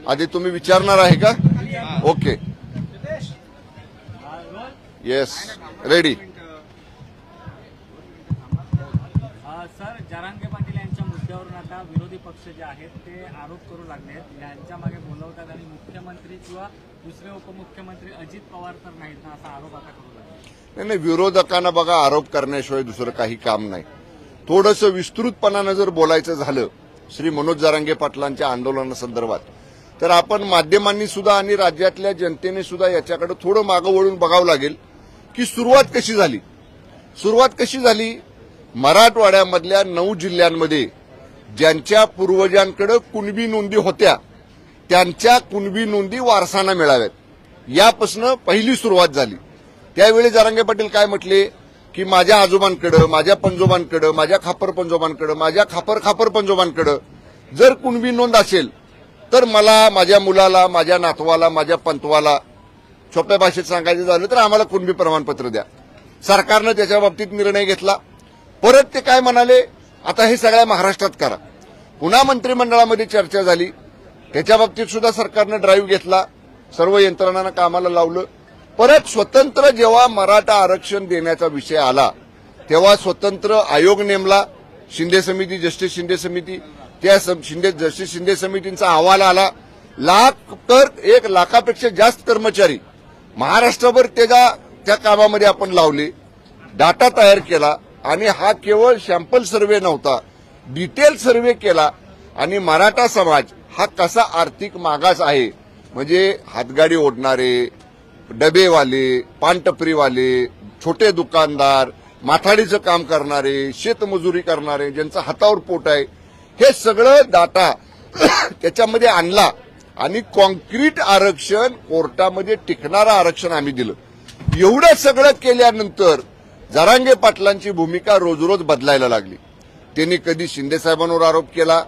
आधी तुम्ही विचारणार आहे का? Okay, yes, ready. Sir, Jarange Patil यांच्या मुद्द्यावरून आता विरोधी पक्ष जे आहेत ते आरोप करू लागले आहेत. यांच्या मागे बोलवतात आणि मुख्यमंत्री किंवा दुसरे उपमुख्यमंत्री अजित पवार तर नाहीत ना, असा आरोप आता करू लागले. नाही, विरोधकांना बघा आरोप करण्याशिवाय दुसरं काही काम नाही. थोडंसं विस्तृतपणानं जर बोलायचं झालं श्री मनोज जरांगे पाटलांच्या आंदोलनासंदर्भात, तर आपण माध्यमांनी सुद्धा आणि राज्यातल्या जनतेने सुद्धा याच्याकडे थोडं मागं वळून बघावं लागेल की सुरुवात कशी झाली. सुरुवात कशी झाली? मराठवाड्यामधल्या 9 जिल्ह्यांमध्ये ज्यांच्या पूर्वजांकडे कुणबी नोंदी होत्या त्यांच्या कुणबी नोंदी वारसांना मिळाव्यात, यापासून पहिली सुरुवात झाली. त्यावेळी जरांगे पाटील काय म्हटले की माझ्या आजोबांकडे, माझ्या पंजोबांकडे, माझ्या खापर पंजोबांकडे, माझ्या खापर पंजोबांकडे जर कुणबी नोंद असेल तर मला, माझ्या मुलाला, माझ्या नातवाला, माझ्या पंतवाला, सोप्या भाषेत सांगायचं झालं तर आम्हाला कुणबी प्रमाणपत्र द्या. सरकारनं त्याच्या बाबतीत निर्णय घेतला. परत ते काय म्हणाले, आता हे सगळ्या महाराष्ट्रात करा. पुन्हा मंत्रिमंडळामध्ये चर्चा झाली, त्याच्या बाबतीत सुद्धा सरकारनं ड्राईव्ह घेतला, सर्व यंत्रणांना कामाला लावलं. परत स्वतंत्र जेव्हा मराठा आरक्षण देण्याचा विषय आला तेव्हा स्वतंत्र आयोग नेमला, शिंदे समिती, जस्टिस शिंदे समिती. त्या जस्टिस शिंदे समितींचा अहवाल आला. 1 लाखापेक्षा जास्त कर्मचारी महाराष्ट्रभर त्या कामामध्ये आपण लावले, डाटा तयार केला आणि हा केवळ सॅम्पल सर्व्हे नव्हता, डिटेल सर्व्हे केला. आणि मराठा समाज हा कसा आर्थिक मागास आहे, म्हणजे हातगाडी ओढणारे, डबेवाले, पानटपरीवाले, छोटे दुकानदार, माथाडीचं काम करणारे, शेतमजुरी करणारे, ज्यांचं हातावर पोट आहे, हे सगळं डाटा त्याच्यामध्ये आणला आणि कॉन्क्रीट आरक्षण, कोर्टामध्ये टिकणारं आरक्षण आम्ही दिलं. एवढं सगळं केल्यानंतर जरांगे पाटलांची भूमिका रोज रोज बदलायला लागली. त्यांनी कधी शिंदे साहेबांवर आरोप केला,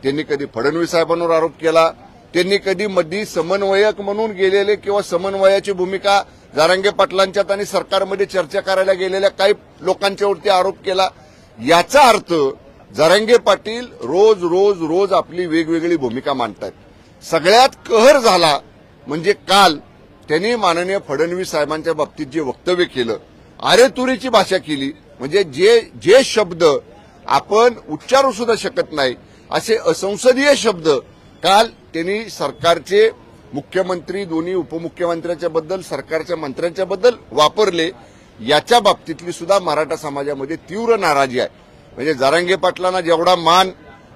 त्यांनी कधी फडणवीस साहेबांवर आरोप केला, त्यांनी कधी मध्ये समन्वयक म्हणून गेलेले किंवा समन्वयाची भूमिका जरांगे पाटलांच्यात आणि सरकारमध्ये चर्चा करायला गेलेल्या काही लोकांच्यावरती आरोप केला. याचा अर्थ जरांगे पाटील रोज रोज रोज आपली वेगवेगळी भूमिका मांडतात. सगळ्यात कहर झाला म्हणजे काल त्यांनी माननीय फडणवीस साहेबांच्या बाबतीत जे वक्तव्य केलं, अरेतुरीची भाषा केली, म्हणजे जे शब्द आपण उच्चारू सुद्धा शकत नाही असे असंसदीय शब्द काल त्यांनी सरकारचे मुख्यमंत्री, दोन्ही उपमुख्यमंत्र्यांच्या बद्दल, सरकारच्या मंत्र्यांच्या बद्दल वापरले. याच्या बाबतीतली सुद्धा मराठा समाजामध्ये तीव्र नाराजी आहे. म्हणजे जरांगे पाटलांना जेवढा मान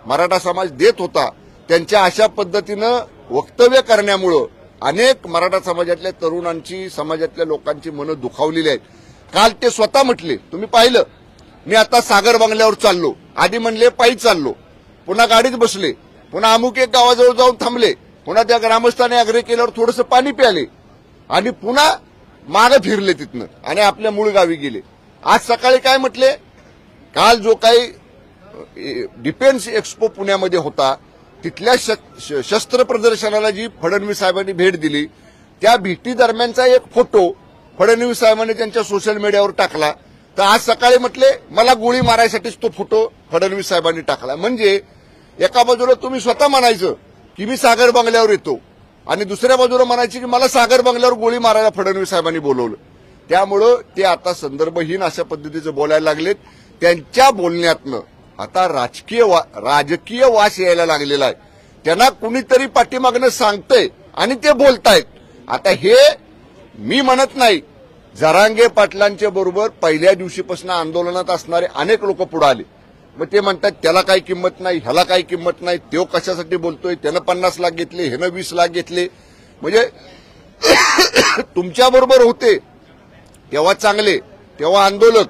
मराठा समाज देत होता, त्यांच्या अशा पद्धतीनं वक्तव्य करण्यामुळं अनेक मराठा समाजातल्या तरुणांची, समाजातल्या लोकांची मनं दुखावलेली आहेत. काल ते स्वतः म्हटले, तुम्ही पाहिलं, मी आता सागर बंगल्यावर चाललो, आधी म्हणले पायी चाललो, पुन्हा गाडीत बसले, पुन्हा अमुक एक गावाजवळ जाऊन थांबले, पुन्हा त्या ग्रामस्थांनी आग्रह केल्यावर थोडंसं पाणी प्याले आणि पुन्हा मागे फिरले तिथनं आणि आपल्या मूळ गावी गेले. आज सकाळी काय म्हटले, काल जो काही डिफेन्स एक्स्पो पुण्यामध्ये होता तिथल्या शस्त्र प्रदर्शनाला जी फडणवीस साहेबांनी भेट दिली, त्या भेटी दरम्यानचा एक फोटो फडणवीस साहेबांनी त्यांच्या सोशल मीडियावर टाकला. तर आज सकाळी म्हटले मला गोळी मारायसाठीच तो फोटो फडणवीस साहेबांनी टाकला. म्हणजे एका बाजूला तुम्ही स्वतः म्हणायचं की मी सागर बंगल्यावर येतो आणि दुसऱ्या बाजूला म्हणायची की मला सागर बंगल्यावर गोळी मारायला फडणवीस साहेबांनी बोलवलं. त्यामुळं ते आता संदर्भहीन अशा पद्धतीचं बोलायला लागलेत. त्यांच्या बोलण्यातनं आता राजकीय वास यायला लागलेला आहे. त्यांना कुणीतरी पाठीमागनं सांगतंय आणि ते बोलतायत. आता हे मी म्हणत नाही, जरांगे पाटलांच्या बरोबर पहिल्या दिवशीपासून आंदोलनात असणारे अनेक लोक पुढे आले. मग ते म्हणतात त्याला काही किंमत नाही, ह्याला काही किंमत नाही, तो कशासाठी बोलतोय, त्यानं 50 लाख घेतले, ह्यानं 20 लाख घेतले. म्हणजे तुमच्याबरोबर होते तेव्हा चांगले, तेव्हा आंदोलक,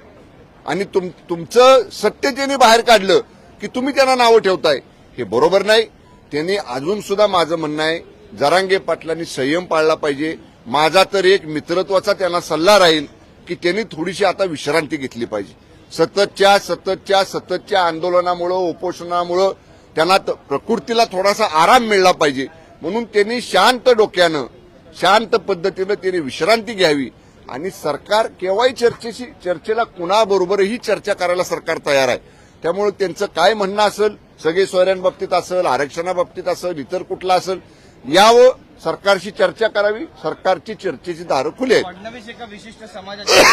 आणि तुमचं सत्य त्यांनी बाहेर काढलं की तुम्ही त्यांना नावं ठेवताय, हे बरोबर नाही. त्यांनी अजून सुद्धा माझं म्हणणं आहे, जरांगे पाटलांनी संयम पाळला पाहिजे. माझा तर एक मित्रत्वाचा त्यांना सल्ला राहील की त्यांनी थोडीशी आता विश्रांती घेतली पाहिजे. सततच्या आंदोलनामुळं, उपोषणामुळं त्यांना प्रकृतीला थोडासा आराम मिळला पाहिजे. म्हणून त्यांनी शांत डोक्यानं, शांत पद्धतीनं त्यांनी विश्रांती घ्यावी. आणि सरकार केव्हाही चर्चेला कुणाबरोबरही चर्चा करायला सरकार तयार आहे. त्यामुळे त्यांचं काय म्हणणं असेल, सगळे सोयऱ्यांबाबतीत असेल, आरक्षणाबाबतीत असेल, इतर कुठला असेल, यावं, सरकारशी चर्चा करावी. सरकारची चर्चेची दारं खुली आहेत. फडणवीस एका विशिष्ट समाजाच्या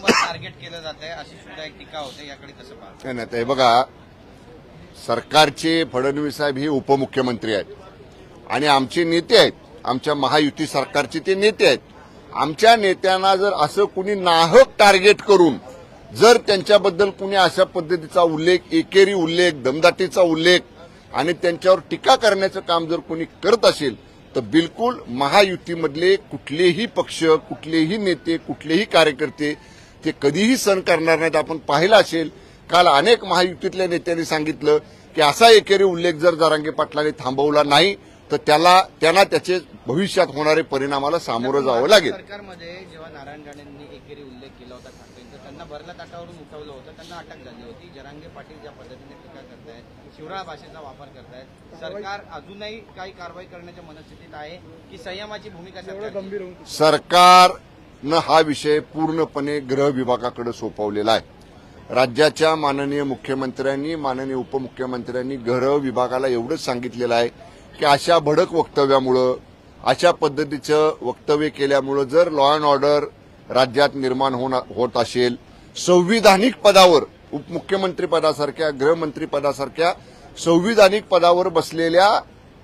टार्गेट केलं जात आहे अशी सुद्धा एक टीका होते, याकडे कसं पाहता? नाही ते बघा, सरकारचे फडणवीस साहेब हे उपमुख्यमंत्री आहेत आणि आमचे नेते आहेत. आमच्या महायुती सरकारचे ते नेते आहेत. आमच्या नेत्यांना जर असं कुणी नाहक टार्गेट करून जर त्यांच्याबद्दल कुणी अशा पद्धतीचा उल्लेख, एकेरी उल्लेख, दमदाटीचा उल्लेख आणि त्यांच्यावर टीका करण्याचं काम जर कोणी करत असेल तर बिलकुल महायुतीमधले कुठलेही पक्ष, कुठलेही नेते, कुठलेही कार्यकर्ते ते कधीही सहन करणार नाहीत. आपण पाहिलं असेल, काल अनेक महायुतीतल्या नेत्यांनी सांगितलं की असा एकेरी उल्लेख जर जरांगे पाटलांनी थांबवला नाही तर त्यांना त्याचे भविष्यात होणारे परिणामाला सामोरं जावं लागेल. सरकारमध्ये जेव्हा नारायण राणेंनी एकेरी उल्लेख केला होता ठाकरेंचा, त्यांना भरल्या ताटावरून उठवलं होतं, त्यांना अटक झाली होती. जरांगे पाटील ज्या पद्धतीने टीका करतायत, शिवराळ भाषेचा वापर करतायत, सरकार अजूनही काही कारवाई करण्याच्या मनस्थितीत आहे की संयमाची भूमिका गंभीर? सरकारनं हा विषय पूर्णपणे गृह विभागाकडे सोपवलेला आहे. राज्याच्या माननीय मुख्यमंत्र्यांनी, माननीय उपमुख्यमंत्र्यांनी गृह विभागाला एवढंच सांगितलेलं आहे की अशा भडक वक्तव्यामुळं, अशा पद्धतीचं वक्तव्य केल्यामुळं जर लॉ अँड ऑर्डर राज्यात निर्माण होत असेल, संविधानिक पदावर, उपमुख्यमंत्री पदासारख्या, गृहमंत्री पदासारख्या संविधानिक पदावर बसलेल्या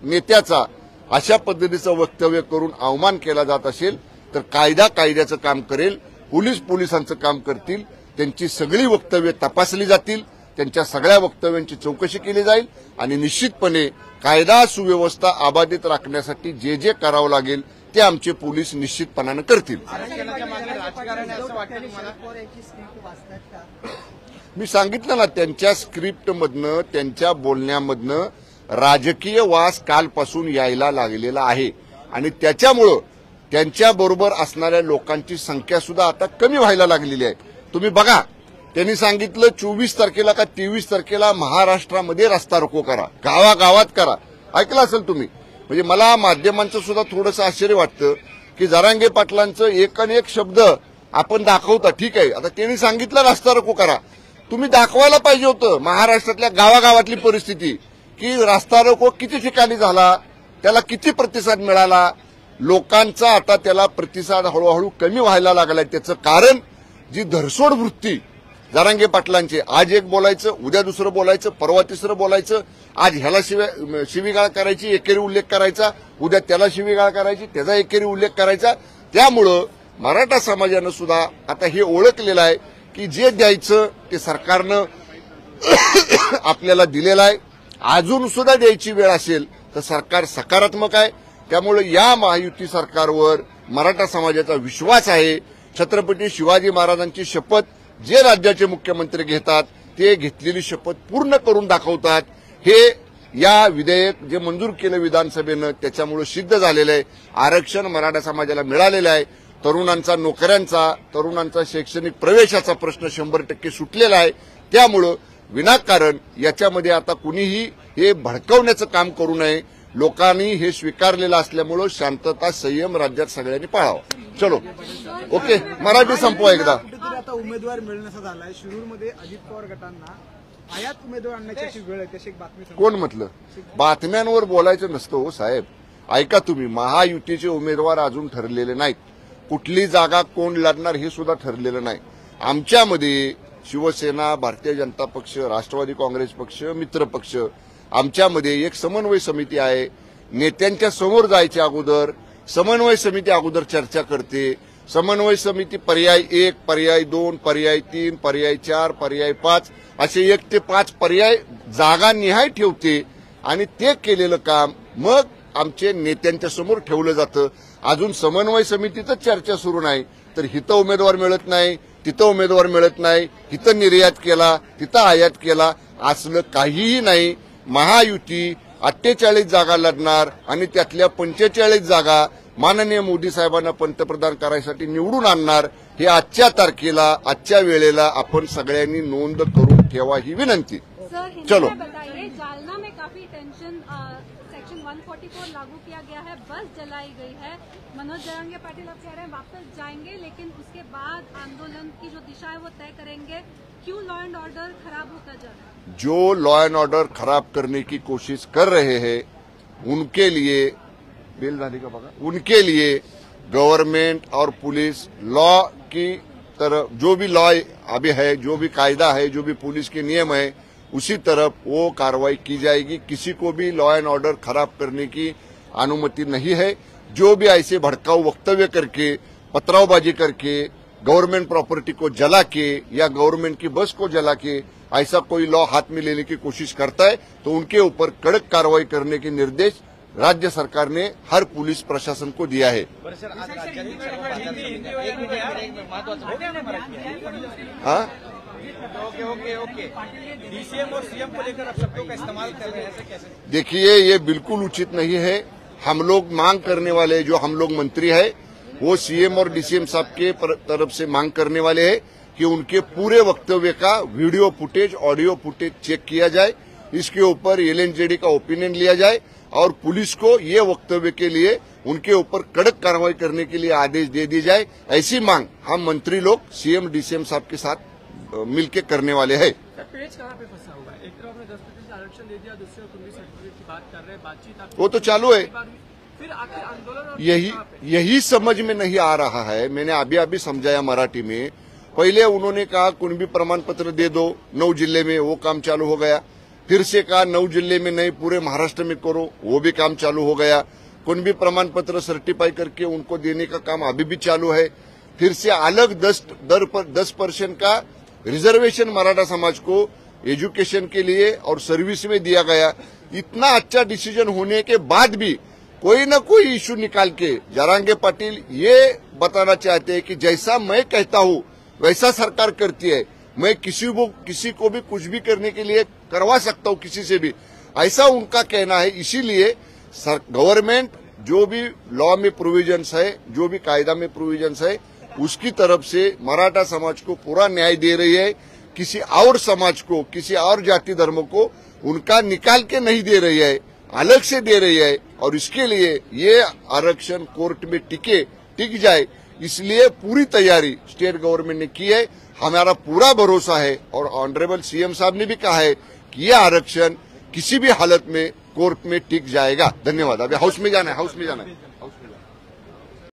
नेत्याचा अशा पद्धतीचं वक्तव्य करून अवमान केला जात असेल तर कायद्याचं काम करेल, पोलिसांचं काम करतील. त्यांची सगळी वक्तव्य तपासली जातील, त्यांच्या सगळ्या वक्तव्यांची चौकशी केली जाईल आणि निश्चितपणे कायदा सुव्यवस्था अबाधित राखण्यासाठी जे जे करावं लागेल ते आमचे पोलीस निश्चितपणानं करतील. मी सांगितलं ना, त्यांच्या स्क्रिप्टमधनं, त्यांच्या बोलण्यामधनं राजकीय वास कालपासून यायला लागलेला आहे आणि त्याच्यामुळं त्यांच्याबरोबर असणाऱ्या लोकांची संख्या सुद्धा आता कमी व्हायला लागलेली आहे. तुम्ही बघा, त्यांनी सांगितलं 24 तारखेला का 23 तारखेला महाराष्ट्रामध्ये रस्ता रोको करा, गावागावात करा. ऐकलं असेल तुम्ही. म्हणजे मला माध्यमांचं सुद्धा थोडंसं आश्चर्य वाटतं की जरांगे पाटलांचं एक शब्द आपण दाखवता, ठीक आहे, आता त्यांनी सांगितलं रस्ता रोको करा, तुम्ही दाखवायला पाहिजे होतं महाराष्ट्रातल्या गावागावातली परिस्थिती की रस्ता रोको किती ठिकाणी झाला, त्याला किती प्रतिसाद मिळाला. लोकांचा आता त्याला प्रतिसाद हळूहळू कमी व्हायला लागलाय. त्याचं कारण जी धरसोड वृत्ती जरांगे पाटलांचे, आज एक बोलायचं, उद्या दुसरं बोलायचं, परवा तिसरं बोलायचं, आज ह्याला शिवीगाळ करायची, एकेरी उल्लेख करायचा, उद्या त्याला शिवीगाळ करायची, त्याचा एकेरी उल्लेख करायचा. त्यामुळं मराठा समाजानं सुद्धा आता हे ओळखलेलं आहे की जे द्यायचं ते सरकारनं आपल्याला दिलेलं आहे. अजून सुद्धा द्यायची वेळ असेल तर सरकार सकारात्मक आहे. त्यामुळे या महायुती सरकारवर मराठा समाजाचा विश्वास आहे. छत्रपती शिवाजी महाराजांची शपथ जे राज्याचे मुख्यमंत्री घेतात ते घेतलेली शपथ पूर्ण करून दाखवतात. हे या विधेयक जे मंजूर केलं विधानसभेनं त्याच्यामुळे सिद्ध झालेलं आहे. आरक्षण मराठा समाजाला मिळालेलं आहे. तरुणांचा नोकऱ्यांचा, तरुणांचा शैक्षणिक प्रवेशाचा प्रश्न 100% सुटलेला आहे. त्यामुळं विनाकारण याच्यामध्ये आता कुणीही हे भडकवण्याचं काम करू नये. लोकांनी हे स्वीकारलेलं असल्यामुळं शांतता, संयम राज्यात सगळ्यांनी पाळावा. चलो, ओके, मराठी संपवा एकदा. आता उमेदवार मिळण्याचा झालाय. शिरूरमध्ये अजित पवार गटांना आयात उमेदवार आणण्याची अशी वेळ आहे, तशी एक बातमी. कोण म्हटलं? बातम्यांवर बोलायचं नसतं हो साहेब. ऐका तुम्ही, महायुतीचे उमेदवार अजून ठरलेले नाहीत. कुठली जागा कोण लढणार हे सुद्धा ठरलेलं नाही. आमच्यामध्ये शिवसेना, भारतीय जनता पक्ष, राष्ट्रवादी काँग्रेस पक्ष, मित्र पक्ष, आमच्यामध्ये एक समन्वय समिती आहे. नेत्यांच्या समोर जायच्या अगोदर समन्वय समिती अगोदर चर्चा करते. समन्वय समिती पर्याय 1, पर्याय 2, पर्याय 3, पर्याय 4, पर्याय 5 असे 1 ते 5 पर्याय जागा निहाय ठेवते आणि ते केलेलं काम मग आमचे नेत्यांच्या समोर ठेवलं जातं. अजून समन्वय समितीतच चर्चा सुरू नाही तर हिथं उमेदवार मिळत नाही, तिथं उमेदवार मिळत नाही, हिथं निर्यात केला, तिथं आयात केला, असलं काहीही नाही. महायुती 48 जागा लढणार आणि त्यातल्या 45 जागा माननीय मोदी साहेबांना पंतप्रधान करायसाठी निवडून आणणार. हे आजच्या तारखेला, आजच्या वेळेला आपण सगळ्यांनी नोंद करून ठेवा ही विनंती. चलो, जालना में काफी टेंशन, सेक्शन 144 लागू किया गया है, बस जलाई गई है. मनोज जरांगे पाटिल अब कह रहे हैं वापस जाएंगे, लेकिन उसके बाद आंदोलन की जो दिशा है वो तय करेंगे. क्यों लॉ एंड ऑर्डर खराब होता जा रहा है? जो लॉ एंड ऑर्डर खराब करने की कोशिश कर रहे हैं उनके लिए बेल झाली का बघा, उनके लिए गवर्नमेंट और पुलिस लॉ की तरफ, जो भी लॉ अभी है, जो भी कायदा है, जो भी पुलिस के नियम है, उसी तरफ वो कार्रवाई की जाएगी। किसी को भी लॉ एंड ऑर्डर खराब करने की अनुमति नहीं है। जो भी ऐसे भड़काऊ वक्तव्य करके, पथरावबाजी करके, गवर्नमेंट प्रॉपर्टी को जला के या गवर्नमेंट की बस को जला के ऐसा कोई लॉ हाथ में लेने की कोशिश करता है तो उनके ऊपर कड़क कार्रवाई करने के निर्देश राज्य सरकार ने हर पुलिस प्रशासन को दिया है। बरं सर, आज राज्यातील सर्व बाजार समित्या- एक मिनिट महत्वाचं हाँ, ओके डीसीएम और सीएम को लेकर आप शब्दों का इस्तेमाल कर रहे हैं, ऐसे कैसे? देखिए ये बिल्कुल उचित नहीं है। हम लोग मांग करने वाले, जो हम लोग मंत्री है वो सीएम और डीसीएम साहब के तरफ से मांग करने वाले हैं कि उनके पूरे वक्तव्य का video footage, audio footage check किया जाए। इसके ऊपर एलएनजेडी का ओपिनियन लिया जाए और पुलिस को ये वक्तव्य के लिए उनके ऊपर कड़क कार्रवाई करने के लिए आदेश दे दी जाए। ऐसी मांग हम मंत्री लोग सीएम डीसीएम साहब के साथ मिलकर करने वाले हैं। पेज कहाँ पे फंसा हुआ है? एक तरफ आपने 10% आरक्षण दे दिया, दूसरी ओर कुंभी सर्टिफिकेट की बात कर रहे हैं, बातचीत आपकी वो तो चालू है। फिर आखिर आंदोलन और यही समझ में नहीं आ रहा है। मैंने अभी समझाया मराठी में। पहले उन्होंने कहा कुणबी प्रमाण पत्र दे दो 9 जिले में, वो काम चालू हो गया। फिर से कहा 9 जिले में नहीं, पूरे महाराष्ट्र में करो, वो भी काम चालू हो गया। कुणबी प्रमाण पत्र सर्टिफाई करके उनको देने का काम अभी भी चालू है। फिर से अलग 10% का रिजर्वेशन मराठा समाज को एजुकेशन के लिए और सर्विस में दिया गया। इतना अच्छा डिसीजन होने के बाद भी कोई न कोई इश्यू निकाल के जारंगे पाटिल ये बताना चाहते हैं कि जैसा मैं कहता हूं वैसा सरकार करती है। मैं किसी को भी कुछ भी करने के लिए करवा सकता हूं, किसी से भी, ऐसा उनका कहना है। इसीलिए गवर्नमेंट जो भी लॉ में प्रोविजंस है, जो भी कायदा में प्रोविजंस है, उसकी तरफ से मराठा समाज को पूरा न्याय दे रही है। किसी और समाज को, किसी और जाति धर्म को उनका निकाल के नहीं दे रही है, अलग से दे रही है। और इसके लिए ये आरक्षण कोर्ट में टिक जाए, इसलिए पूरी तैयारी स्टेट गवर्नमेंट ने की है। हमारा पूरा भरोसा है और ऑनरेबल सीएम साहब ने भी कहा है कि यह आरक्षण किसी भी हालत में कोर्ट में टिक जाएगा। धन्यवाद। अभी हाउस में जाना है।